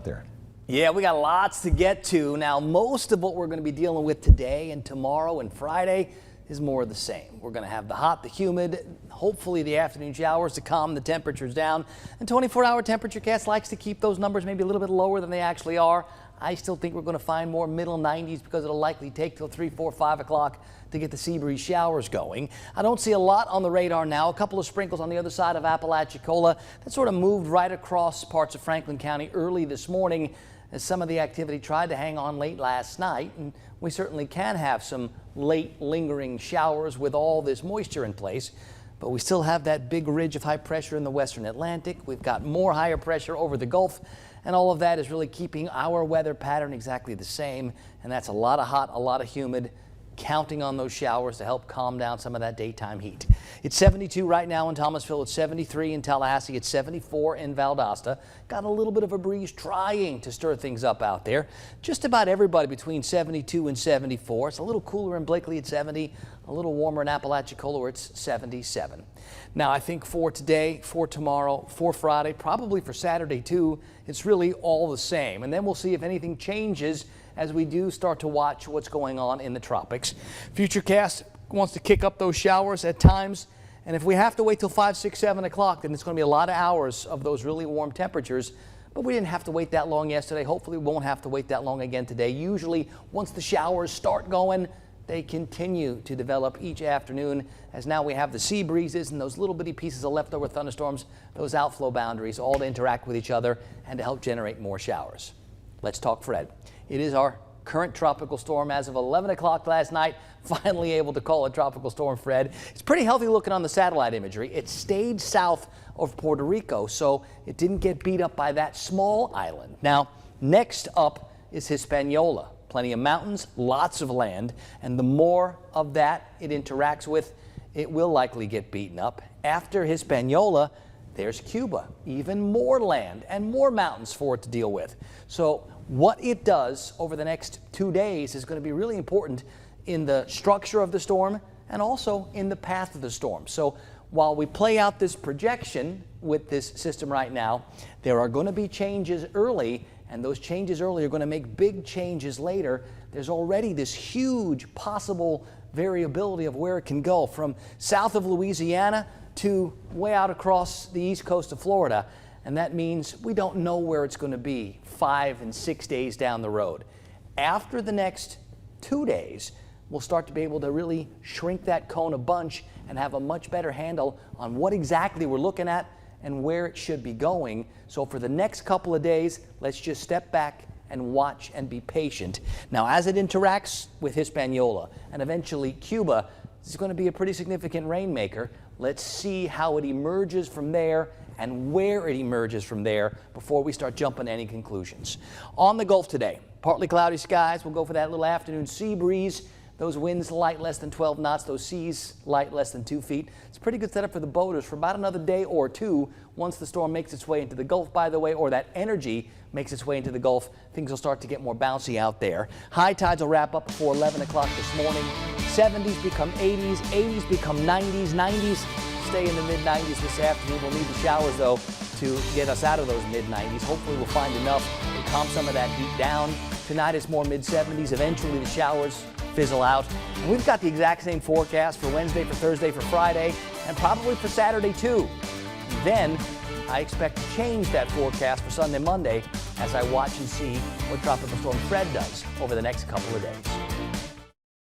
There. Yeah, we got lots to get to. Now, most of what we're going to be dealing with today and tomorrow and Friday is more of the same. We're going to have the hot, the humid, hopefully the afternoon showers to calm the temperatures down. And 24-hour temperature cast likes to keep those numbers maybe a little bit lower than they actually are. I still think we're going to find more middle 90s because it'll likely take till 3, 4, 5 o'clock to get the sea breeze showers going. I don't see a lot on the radar now. A couple of sprinkles on the other side of Apalachicola that sort of moved right across parts of Franklin County early this morning as some of the activity tried to hang on late last night. And we certainly can have some late lingering showers with all this moisture in place. But we still have that big ridge of high pressure in the western Atlantic. We've got more higher pressure over the Gulf. And all of that is really keeping our weather pattern exactly the same. And that's a lot of hot, a lot of humid, counting on those showers to help calm down some of that daytime heat. It's 72 right now in Thomasville. It's 73 in Tallahassee. It's 74 in Valdosta. Got a little bit of a breeze trying to stir things up out there. Just about everybody between 72 and 74. It's a little cooler in Blakely at 70, a little warmer in Apalachicola where it's 77. Now, I think for today, for tomorrow, for Friday, probably for Saturday too, it's really all the same. And then we'll see if anything changes as we do start to watch what's going on in the tropics. Futurecast wants to kick up those showers at times. And if we have to wait till 5, 6, 7 o'clock, then it's going to be a lot of hours of those really warm temperatures. But we didn't have to wait that long yesterday. Hopefully we won't have to wait that long again today. Usually once the showers start going, they continue to develop each afternoon as now we have the sea breezes and those little bitty pieces of leftover thunderstorms, those outflow boundaries, all to interact with each other and to help generate more showers. Let's talk Fred. It is our current tropical storm as of 11 o'clock last night. Finally able to call it Tropical Storm Fred. It's pretty healthy looking on the satellite imagery. It stayed south of Puerto Rico, so it didn't get beat up by that small island. Now, next up is Hispaniola. Plenty of mountains, lots of land, and the more of that it interacts with, it will likely get beaten up. After Hispaniola, there's Cuba. Even more land and more mountains for it to deal with. So what it does over the next 2 days is going to be really important in the structure of the storm and also in the path of the storm. So while we play out this projection with this system right now, there are going to be changes early, and those changes early are going to make big changes later. There's already this huge possible variability of where it can go from south of Louisiana to way out across the east coast of Florida. And that means we don't know where it's going to be 5 and 6 days down the road. After the next 2 days, we'll start to be able to really shrink that cone a bunch and have a much better handle on what exactly we're looking at and where it should be going. So for the next couple of days, let's just step back and watch and be patient. Now, as it interacts with Hispaniola and eventually Cuba, this is going to be a pretty significant rainmaker. Let's see how it emerges from there and where it emerges from there before we start jumping to any conclusions. On the Gulf today, partly cloudy skies. We'll go for that little afternoon sea breeze. Those winds light less than 12 knots, those seas light less than 2 feet. It's a pretty good setup for the boaters for about another day or two. Once the storm makes its way into the Gulf, by the way, or that energy makes its way into the Gulf, things will start to get more bouncy out there. High tides will wrap up before 11 o'clock this morning. 70s become 80s, 80s become 90s, 90s stay in the mid-90s this afternoon. We'll need the showers, though, to get us out of those mid-90s. Hopefully we'll find enough to calm some of that heat down. Tonight is more mid-70s. Eventually the showers fizzle out. And we've got the exact same forecast for Wednesday, for Thursday, for Friday, and probably for Saturday too. And then I expect to change that forecast for Sunday, Monday as I watch and see what Tropical Storm Fred does over the next couple of days.